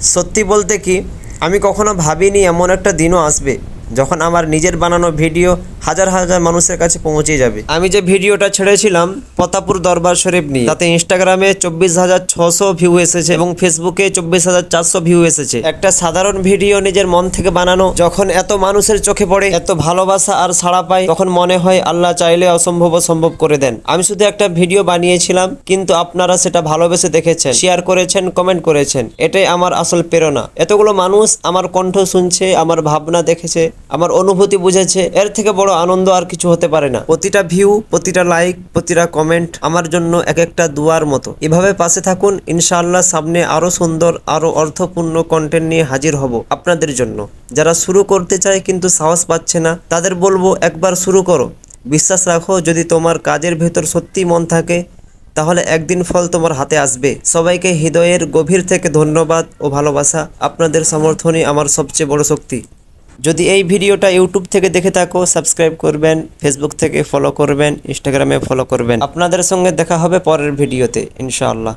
সত্যি বলতে কি আমি কখনো ভাবিনি এমন একটা দিনও আসবে যখন আমার নিজের বানানো ভিডিও হাজার হাজার মানুষের কাছে পৌঁছে যাবে। আমি যে ভিডিওটা ছেড়েছিলাম পতাপুর দরবার শরীফ নিয়ে, তাতে ইনস্টাগ্রামে 24,600 ভিউ এসেছে এবং ফেসবুকে 24,400 ভিউ এসেছে। একটা সাধারণ ভিডিও নিজের মন থেকে বানানো যখন এত মানুষের চোখে পড়ে, এত ভালোবাসা আর সাড়া পায়, তখন মনে হয় আল্লাহ চাইলে অসম্ভব সম্ভব করে দেন। আমি শুধু একটা ভিডিও বানিয়েছিলাম, কিন্তু আপনারা সেটা ভালোবেসে দেখেছেন, শেয়ার করেছেন, কমেন্ট করেছেন। এটাই আমার আসল প্রেরণা। এতগুলো মানুষ আমার কণ্ঠ শুনছে, আমার ভাবনা দেখেছে, আমার অনুভূতি বুঝেছে, এর থেকে বড় আনন্দ আর কিছু হতে পারে না। প্রতিটা ভিউ, প্রতিটা লাইক, প্রতিটা কমেন্ট আমার জন্য এক একটা দুয়ার মতো। এভাবে পাশে থাকুন, ইনশাআল্লাহ সামনে আরো সুন্দর, আরো অর্থপূর্ণ কন্টেন্ট নিয়ে হাজির হব আপনাদের জন্য। যারা শুরু করতে চায় কিন্তু সাহস পাচ্ছে না, তাদের বলবো একবার শুরু করো। বিশ্বাস রাখো, যদি তোমার কাজের ভেতর সত্যি মন থাকে তাহলে একদিন ফল তোমার হাতে আসবে। সবাইকে হৃদয়ের গভীর থেকে ধন্যবাদ ও ভালোবাসা। আপনাদের সমর্থনই আমার সবচেয়ে বড় শক্তি। যদি এই ভিডিওটা ইউটিউব থেকে দেখে থাকো, সাবস্ক্রাইব করবেন, ফেসবুক থেকে ফলো করবেন, ইনস্টাগ্রামে ফলো করবেন। আপনাদের সঙ্গে দেখা হবে পরের ভিডিওতে ইনশাআল্লাহ।